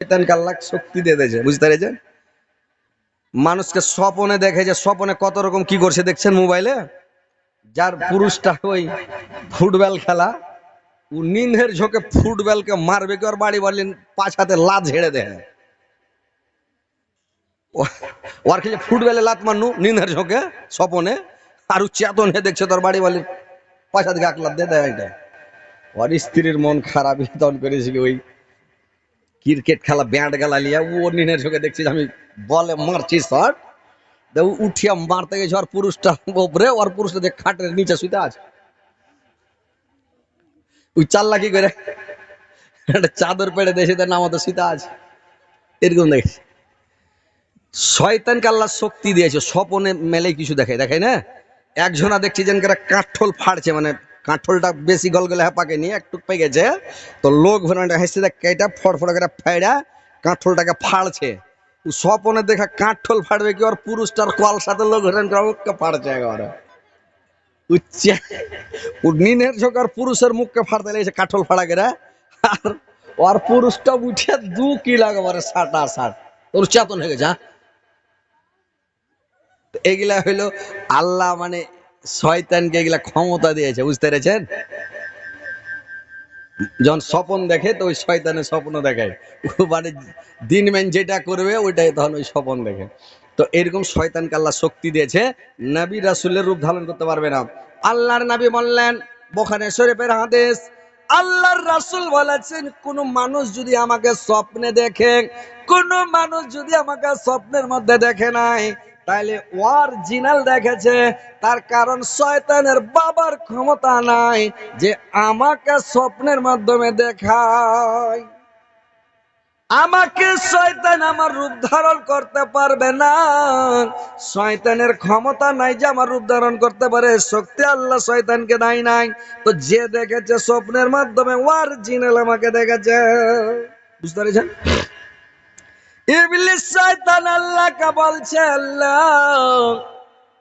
শয়তানকে আল্লাহ শক্তি দিয়ে দিয়েছে, বুঝতে পেরেছেন? মানুষকে স্বপনে দেখে, যে স্বপনে কত রকম কি করছে দেখছেন মোবাইলে। যার পুরুষটা ওই ফুটবল খেলা, ও নিন্দের ঝোঁকে ফুটবলকে মারবে কি, ওর বাড়ি বললেন 5 হাতে লাত ঝেড়ে দেয়। ওর খেলে ফুটবলে লাত মারনু নিন্দের ঝোঁকে স্বপনে, আর ও চেতনে দেখছে তোর বাড়ি বললেন 5 হাতে এক লাত দিয়ে দেয়। এটা ওর স্ত্রীর মন খারাপ, তখন করেছিল ওই ক্রিকেট খেলা ব্যাট গেলা লিয়া, ও নিনের ঝোঁকে দেখছি আমি বলে মারছি শট, উঠিয়া মারতে গেছে ওর পুরুষটা ওপরে, ওর পুরুষটা যে খাটের নিচে শুতে আছে। ওই চাল্লা কি করে একটা চাদর পেড়ে দেশে তার নাম তো সীতা আছে, এরকম দেখছি। শয়তানকে আল্লাহ শক্তি দিয়েছে, স্বপনে মেলে কিছু দেখায়, দেখায় না। একজনা দেখছি যেন কাঠল ফাড়ছে, মানে কাঠলটা বেশি গলগলে পাকে নিয়ে একটু পেকেছে, তো লোক ভরে হেসে দেখ কেটা ফড়ফড় করে ফাইড়া কাঠলটাকে ফাড়ছে। স্বপনে দেখা কাঠল ফাড়বে কি, ওর পুরুষটার কল সাথে লোক ওকে ফাড়ছে একেবারে উচ্চে। নিনের ঝোঁকার পুরুষের মুখকে ফাড়তে লেগেছে কাঠল ফাড়া করে, আর ওর পুরুষটা উঠে 2 কিলো একেবারে 60 তোর চেতন হয়ে গেছে। এগুলা হইলো আল্লাহ মানে শয়তানকে এগুলা ক্ষমতা দিয়েছে, বুঝতে পেরেছেন? যখন স্বপন দেখে তো ওই শয়তানের স্বপ্ন দেখায়, মানে দিন ম্যান যেটা করবে ওইটাই তখন ওই স্বপন দেখে। তো এরকম শয়তানকে আল্লাহ শক্তি দিয়েছে, নবী রাসূলের রূপ ধারণ করতে পারবে না। আল্লাহর নবী বললেন, বুখারী শরীফের হাদিস, আল্লাহর রাসূল বলেছেন, কোন মানুষ যদি আমাকে স্বপ্নে দেখে, কোন মানুষ যদি আমাকে স্বপ্নের মধ্যে দেখে নাই, তাইলে অরিজিনাল দেখেছে। তার কারণ শয়তানের বাবার ক্ষমতা নাই যে আমাকে স্বপ্নের মাধ্যমে দেখায়। আমাকে শয়তান আমার রূপ ধারণ করতে পারবে না, শয়তানের ক্ষমতা নাই যে আমার রূপ ধারণ করতে পারে, শক্তি আল্লাহ শয়তানকে দেয় নাই। তো যে দেখেছে স্বপ্নের মাধ্যমে অরিজিনাল আমাকে দেখেছে, বুঝতে পেরেছেন? ইবলিস শয়তান আল্লাহকে বলছে, আল্লাহ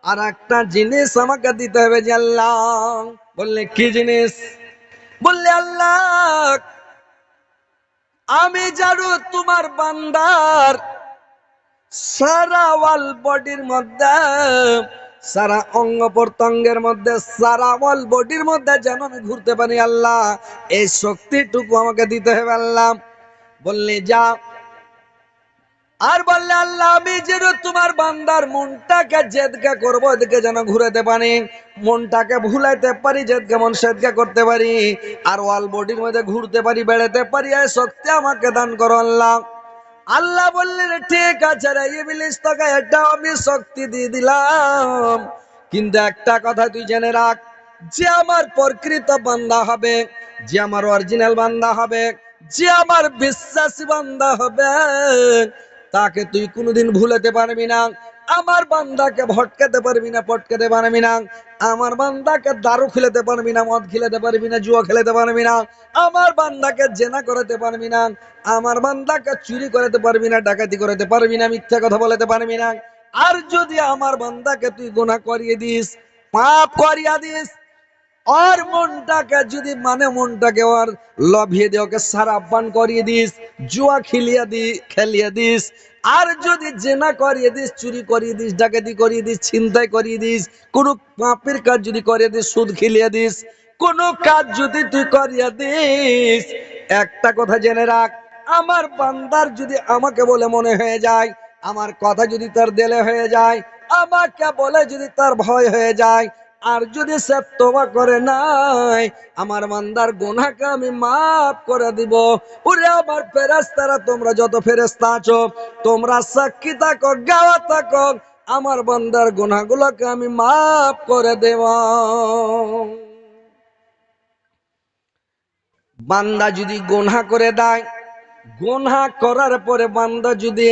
আর একটা জিনিস আমাকে দিতে হবে। যে আল্লাহ বললে কি জিনিস? বললে আল্লাহ আমি জানো তোমার বান্দার সারা ওয়াল বডির মধ্যে, সারা অঙ্গ প্রত্যঙ্গের মধ্যে, সারা ওয়াল বডির মধ্যে যেন আমি ঘুরতে পারি, আল্লাহ এই শক্তিটুকু আমাকে দিতে হবে আল্লাহ। বললে যা। আর বললে আল্লাহ আমি যেন তোমার বান্দার মনটাকে জেদকা করবো, এদিকে যেন ঘুরাতে পারি, মনটাকে ভুলাইতে পারি, জেদকা মন সেদকা করতে পারি, আর ওয়াল বডির মধ্যে ঘুরতে পারি, বেড়াতে পারি, এই শক্তি আমাকে দান করো আল্লাহ। আল্লাহ বললেন ঠিক আছে রে ইবলিস, তোকে এটা আমি শক্তি দিয়ে দিলাম, কিন্তু একটা কথা তুই জেনে রাখ, যে আমার প্রকৃত বান্দা হবে, যে আমার অরিজিনাল বান্দা হবে, যে আমার বিশ্বাসী বান্দা হবে, তাকে তুই কোনোদিন ভুলাতে পারবি না। আমার বান্দাকে ভটকাতে পারবি না, পটকাতে পারবি না। আমার বান্দাকে দারু খেলাতে পারবি না, মদ খেলাতে পারবি না, জুয়া খেলাতে পারবি না। আমার বান্দাকে জেনা করাতে পারবি না, আমার বান্দাকে চুরি করাতে পারবি না, ডাকাতি করাতে পারবি না, মিথ্যা কথা বলাতে পারবি না। আর যদি আমার বান্দাকে তুই গুনাহ করিয়ে দিস, পাপ করিয়ে দিস, और মনটাকে যদি মানে মনটাকে আর লভিয়ে দিয়ে ওকে সারাপ পান করিয়ে দিস, জুয়া খেলিয়ে দিস, আর যদি জেনা করিয়ে দিস, চুরি করিয়ে দিস, ডাকাতি করিয়ে দিস, ছিনতাই করিয়ে দিস, কোন পাপের কাজ যদি করিয়ে দিস, সুদ খেলিয়ে দিস, কোন কাজ যদি তুই করিয়ে দিস, একটা কথা জেনে রাখ, আমার বান্দার যদি আমাকে বলে মনে হয়ে যায়, আমার কথা যদি তার দিলে হয়ে যায়, আমাকে বলে যদি তার ভয় হয়ে যায়, আর যদি সে তওবা করে নাই, আমার বান্দার গুনাহকে আমি maaf করে দিব। ওরে আমার ফেরেশতারা, তোমরা যত ফেরেশতা আছো, তোমরা সাক্ষী থাকো, গাওয়া থাকো, আমার বান্দার গুনাহগুলোকে আমি maaf করে দেব। বান্দা যদি গুনাহ করে দেয়, গুনাহ করার পরে বান্দা যদি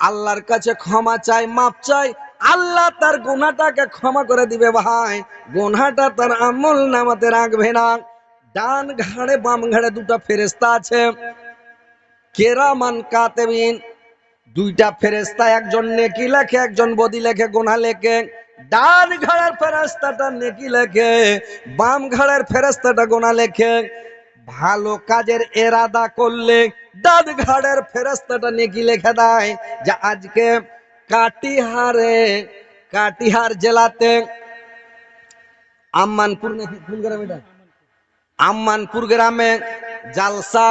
আল্লাহর কাছে ক্ষমা চায়, মাপ চায়, আল্লাহ তার গুনাহটাকে ক্ষমা করে দিবে। ভাই গুনাহটা তার আমল নামাতে রাখবে না। ডান ঘাড়ে বাম ঘাড়ে দুটো ফেরেশতা আছে, কেরামান কাতিবিন, দুইটা ফেরেশতা, একজন নেকি লেখে, একজন বদি লেখে, গুনাহ লেখে। ডান ঘাড়ের ফেরেশতাটা নেকি লেখে, বাম ঘাড়ের ফেরেশতাটা গুনাহ লেখে। ভালো কাজের এরাদা করলে ডান ঘাড়ের ফেরেশতাটা নেকি লেখা দেয় যে আজকে কাটিহার জেলাতে আম্মানপুর নাকি কোন গ্রাম এটা, আম্মানপুর গ্রামে জালসা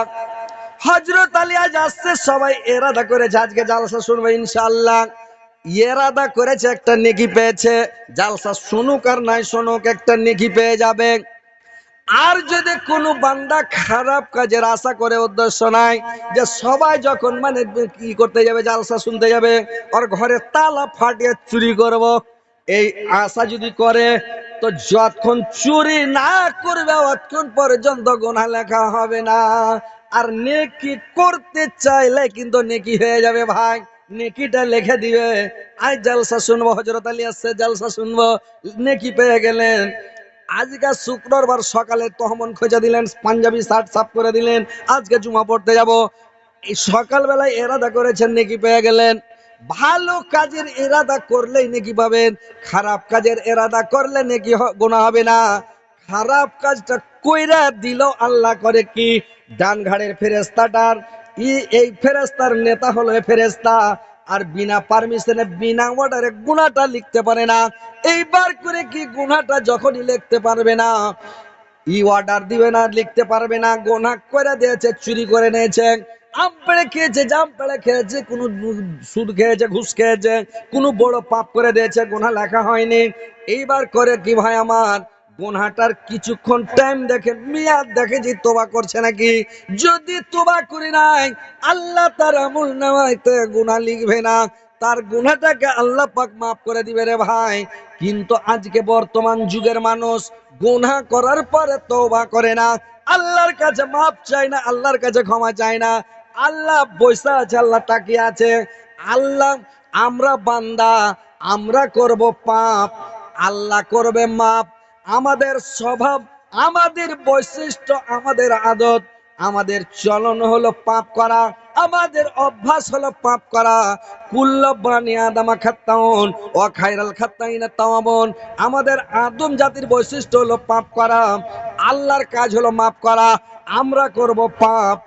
হযরত আলী আজ আসছে, সবাই এরাদা করেছে আজকে জালসা শুনবে ইনশাআল্লাহ। এরাদা করেছে, একটা নেকি পেয়েছে, জালসা শুনুক আর নাই শুনুক একটা নেকি পেয়ে যাবে। আর যদি কোনো বান্দা খারাপ কাজের আশা করে, উদ্দেশ্য নাই যে সবাই যখন মানে কি করতে যাবে, জালসা শুনতে যাবে, ওর ঘরে তালা ফাটিয়ে চুরি করব, এই আশা যদি করে, তো যতক্ষণ চুরি না করবে ততক্ষণ পর্যন্ত গুনাহ লেখা হবে না। আর নেকি করতে চাইলে কিন্তু নেকি হয়ে যাবে ভাই, নেকিটা লিখে দিবে। আজ জালসা শুনবো, হযরত আলী আসছে, জালসা শুনবো, নেকি পেয়ে গেলেন। আজকে শুক্রবার সকালে তহমন খোঁজা দিলেন, পাঞ্জাবি শার্ট সাফ করে দিলেন, আজকে জুমা পড়তে যাব, এই সকালবেলায় এরাদা করেছেন, নেকি পেয়ে গেলেন। ভালো কাজের এরাদা করলেই নেকি পাবেন, খারাপ কাজের এরাদা করলে নেকি গুনাহ হবে না। খারাপ কাজটা কইরা দিল আল্লাহ করে কি, ডান ঘাড়ের ফেরেশতাটার এই ফেরেশতার নেতা হলো ফেরেশতা, আর বিনা পারমিশনে বিনা অর্ডারে গুনাহটা লিখতে পারে না। এইবার করে কি গুনাহটা যখনই লিখতে পারবে না, অর্ডার দিবে না, লিখতে পারবে না, গুনাহ করে দিয়েছে, চুরি করে নিয়েছে, আম পেড়ে খেয়েছে, জাম পেড়ে খেয়েছে, কোন সুদ খেয়েছে, ঘুষ খেয়েছে, কোন বড় পাপ করে দিয়েছে, গুনাহ লেখা হয়নি। এইবার করে কি ভাই আমার, গুনাহটার কিছুক্ষণ টাইম দেখে, মেয়াদ দেখে যে তোবা করছে নাকি। যদি তোবা করি নাই, আল্লাহ তার আমলনামাতে গুনাহ লিখবে না, তার গুনাহটাকে আল্লাহ পাক মাফ করে দিবে রে ভাই। কিন্তু আজকে বর্তমান যুগের মানুষ গুনাহ করার পরে তওবা করে না, আল্লাহর কাছে মাফ চায় না, আল্লাহর কাছে ক্ষমা চায় না। আল্লাহ বৈশা আছে, আল্লাহ তাকিয়ে আছে। আল্লাহ, আমরা বান্দা, আমরা করব পাপ, আল্লাহ করবে মাফ। আমাদের স্বভাব, আমাদের বৈশিষ্ট্য, আমাদের আদত, আমাদের চলন হলো পাপ করা, আমাদের অভ্যাস হলো পাপ করা। কুল্লু বানি আদম খাত্তাউন ওয়া খায়রাল খাত্তাইনা তাওয়াবুন, আমাদের আদম জাতির বৈশিষ্ট্য হলো পাপ করা, আল্লাহর কাজ হলো মাফ করা। আমরা করব পাপ,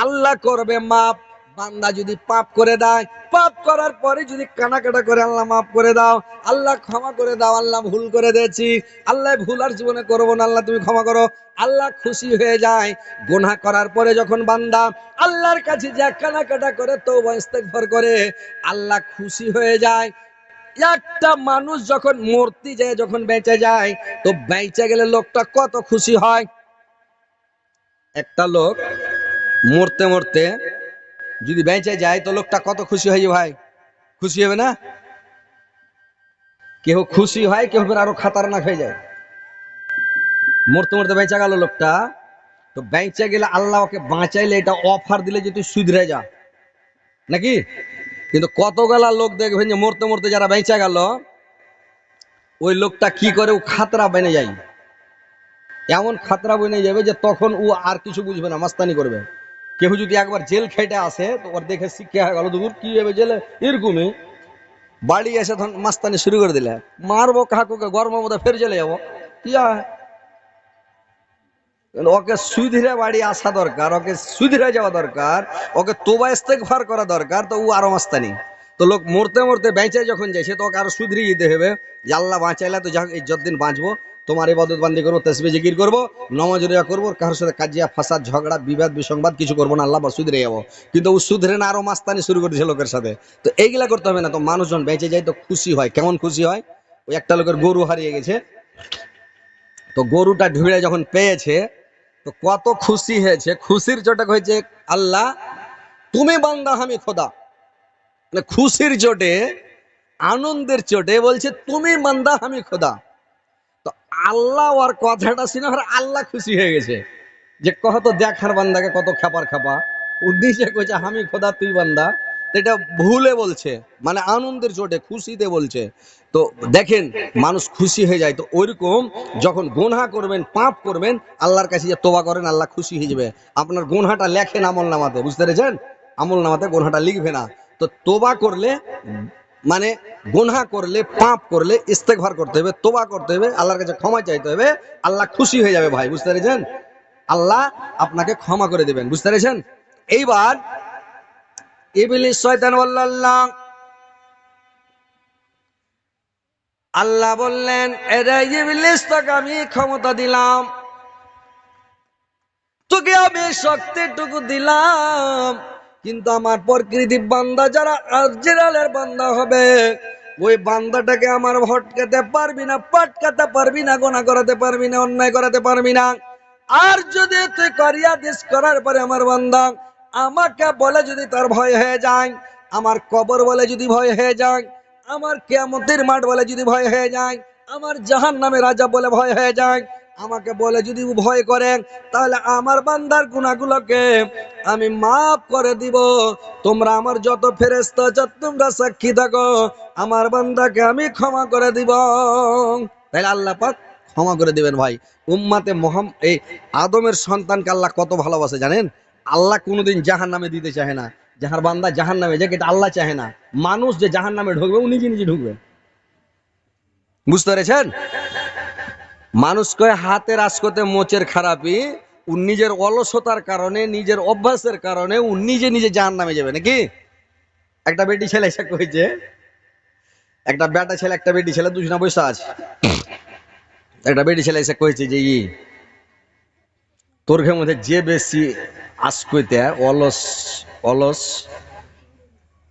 আল্লাহ করবে মাফ। বান্দা যদি পাপ করে দেয়, পাপ করার পরে যদি কানাকাটা করে, আল্লাহ মাফ করে দাও, আল্লাহ ক্ষমা করে দাও, আল্লাহ ভুল করে দিয়েছি, আল্লাহ ভুল আর জীবনে করবো না, আল্লাহ তুমি ক্ষমা করো, আল্লাহ খুশি হয়ে যায়। গুনাহ করার পরে যখন বান্দা আল্লাহর কাছে যা কানাকাটা করে, তওবা ইস্তেগফার করে, আল্লাহ খুশি হয়ে যায়। একটা মানুষ যখন মরতে যায়, যখন বেঁচে যায়, তো বেঁচে গেলে লোকটা কত খুশি হয়। একটা লোক মরতে মরতে যদি বেঁচে যায়, তো লোকটা কত খুশি হয় ভাই, খুশি হবে না? কেউ খুশি হয়, কেউ আরো খাতারনাক হয়ে যায়। মরতে মরতে বেঁচে গেল লোকটা, তো বেঁচে গেলে আল্লাহ ওকে বাঁচাইলে এটা অফার দিলে যে তুই সুধরে যা, নাকি? কিন্তু কতগুলা লোক দেখবেন যে মরতে মরতে যারা বেঁচে গেল, ওই লোকটা কি করে, ও খাতরা বেনে যায়, এমন খাতরা বনে যাবে যে তখন ও আর কিছু বুঝবে না, মাস্তানি করবে। কেউ যদি একবার জেল খেটে আসে, তো ওর দেখে শিক্ষা হয়ে গেল, দূর কি হবে জেলে, এরকমই বাড়ি এসে তখন মাস্তানি শুরু করে দিলে, মারবো কাকুকে, গরমের মধ্যে ফের চলে যাবো, কি হয়? ওকে সুধরে বাড়ি আসা দরকার, ওকে সুধরে যাওয়া দরকার, ওকে তোবা ইস্তেগফার করা দরকার, তো ও আরো মাস্তানি। তো লোক মরতে মরতে বেঁচে যখন যায়, সে তো ওকে আরো সুধরে যেতে হবে যে আল্লাহ বাঁচাইলে তো যাক, এই যতদিন বাঁচবো তোমার ইবাদত বান্দি করবো, তাসবিহ জিকির করবো, নামাজ রোজা করবো, কারোর সাথে কাজিয়া ফাসাদ ঝগড়া বিবাদ বিসংবাদ কিছু করবো না, আল্লাহ বা সুধরে যাবো। কিন্তু ও সুধরে না, আরো মাস্তানি শুরু করেছে লোকের সাথে। তো এইগুলা করতে হবে না। তো মানুষজন বেঁচে যায় তো খুশি হয়, কেমন খুশি হয়? ওই একটা লোকের গরু হারিয়ে গেছে, তো গরুটা ঢুড়ে যখন পেয়েছে, তো কত খুশি হয়েছে, খুশির চোটে হয়েছে আল্লাহ তুমি বান্দা আমি খোদা, মানে খুশির চোটে, আনন্দের চোটে বলছে তুমি বান্দা আমি খোদা। তো আল্লাহ ওর কথাটা শুনে আল্লাহ খুশি হয়ে গেছে, যে কত দেখার বান্দাকে কত খাপার খাপা, ও নিজে কইছে আমি খোদা তুই বান্দা, এটা ভুলে বলছে, মানে আনন্দের চোটে খুশিতে বলছে। তো দেখেন মানুষ খুশি হয়ে যায়। তো ওইরকম যখন গুনাহ করবেন, পাপ করবেন, আল্লাহর কাছে যে তোবা করেন, আল্লাহ খুশি হয়ে যাবে। আপনার গুনাহটা লেখেন আমল নামাতে, বুঝতে পেরেছেন? আমল নামাতে গুনাহটা লিখবে না। তো তোবা করলে, মানে গুনাহ করলে, পাপ করলে ইস্তেগফার করতে হবে, তোবা করতে হবে, আল্লাহর কাছে ক্ষমা চাইতে হবে, আল্লাহ খুশি হয়ে যাবে ভাই, বুঝতে পেরেছেন? আল্লাহ আপনাকে ক্ষমা করে দেবেন, বুঝতে পেরেছেন? এইবার ইবলিস শয়তান বলল, আল্লাহ আল্লাহ বললেন, এরে ইবলিস, তোকে আমি ক্ষমতা দিলাম, তোকে আমি শক্তিটুকু দিলাম, কিন্তু আমার প্রকৃতি বান্দা যারা আজরাইলের বান্দা হবে, ওই বান্দাটাকে আমার ভটকাতে পারবি না, পাটকাতে পারবি না, গোনা করাতে পারবি না, অন্যায় করাতে পারবি না। আর যদি তুই করিয়া দিস, করার পরে আমার বান্দা আমাকে বলে যদি তার ভয় হয়ে যায়, আমার কবর বলে যদি ভয় হয়ে যায়, আমার কিয়ামতের মাঠ বলে যদি ভয় হয়ে যায়, আমার জাহান্নামের রাজা বলে ভয় হয়ে যায়, আমাকে বলে যদি ভয় করেন, তাহলে আমার বান্দার গুনাহগুলোকে আমি মাফ করে দিব। তোমরা আমার যত ফেরেশতা আছো তোমরা সাক্ষী থাকো, আমার বান্দাকে আমি ক্ষমা করে দিব। তাহলে আল্লাহ পাক ক্ষমা করে দিবেন। ভাই, উম্মাতে এই আদমের সন্তানকে আল্লাহ কত ভালোবাসে জানেন? আল্লাহ কোনোদিন জাহান্নামে দিতে চায় না। যাহার বান্দা জাহান্নামে যাক, এটা আল্লাহ চায় না। মানুষ যে জাহান্নামে ঢুকবে, ও নিজে নিজে ঢুকবে। বুঝতে পেরেছেন? মানুষ কয় হাতের আশকতে মোচের খারাপি, ও নিজের অলসতার কারণে, নিজের অভ্যাসের কারণে ও নিজে নিজে জাহান্নামে যাবে নাকি? একটা বেটি ছেলে এসে কইছে, একটা বেটা ছেলে একটা বেটি ছেলে দুজনা বসে আছে। একটা বেটি ছেলে এসে কইছে যে তোর ঘের মধ্যে যে বেশি আশকইতে অলস অলস,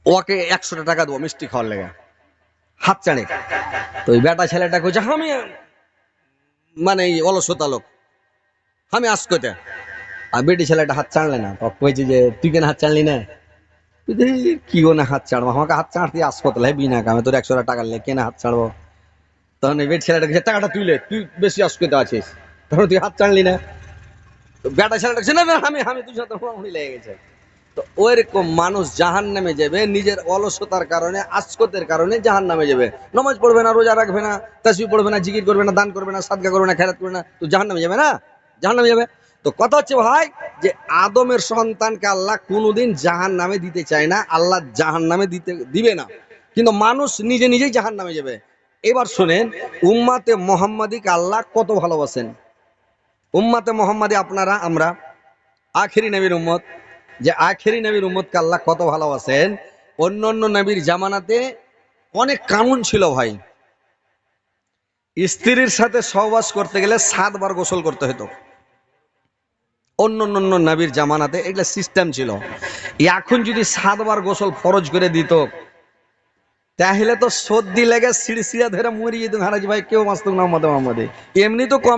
ওকে 100 টাকা দেবো মিষ্টি খাওয়ার লেগে, হাত চাড়ে। তো ওই বেটা ছেলেটা কইছে, আমি মানে অলসতা লোক, আমি আশকইতে। আর বেটি ছেলেটা হাত চাড়লে না, তো কইছে যে তুই কেন হাত চাড়লি না? কি গো না হাত চাড়বো, আমাকে হাত চাড়তে আশকত লাগবি না, আমি তোর 100 টাকা লে কেন হাত চাড়বো? তখন এই বেটি ছেলেটা কইছে, টাকাটা তুইলে, তুই বেশি আশকইতে আছিস, তখন তুই হাত চাড়লি না। তো বেটা ছেলেটা কইছে, না না, আমি আমি তুই সাথে হুড়াহুড়ি লেগে গেছে। তো ওইরকম মানুষ জাহান্নামে যাবে, নিজের অলসতার কারণে, আশকতের কারণে জাহান্নামে যাবে। নামাজ পড়বে না, রোজা রাখবে না, তাসবিহ পড়বে না, জিকির করবে না, দান করবে না, সাদকা করবে না, খেরাত করবে না, তো জাহান্নামে যাবে না? জাহান্নামে যাবে। তো কথা হচ্ছে ভাই, যে আদমের সন্তানকে আল্লাহ কোনোদিন জাহান্নামে দিতে চায় না, আল্লাহ জাহান্নামে দিবে না, কিন্তু মানুষ নিজে নিজেই জাহান্নামে যাবে। এবার শুনেন, উম্মাতে মুহাম্মাদীকে আল্লাহ কত ভালোবাসেন। উম্মাতে মুহাম্মাদী আপনারা, আমরা আখেরি নবীর উম্মত, যে আখেরি নবীর উম্মতকে আল্লাহ কত ভালোবাসেন। অন্য অন্য নবীর জামানাতে অনেক কানুন ছিল ভাই। স্ত্রীর সাথে সহবাস করতে গেলে 7 বার গোসল করতে হতো। অন্য অন্য নবীর জামানাতে এগুলা সিস্টেম ছিল। এখন যদি 7 বার গোসল ফরজ করে দিত, তাহলে তো সর্দি লেগে সিঁড়ি সিঁড়া ধরে মরি যেত। হারাজি ভাই কেউ মাসতুক না মোহাম্মদে, এমনি তো কম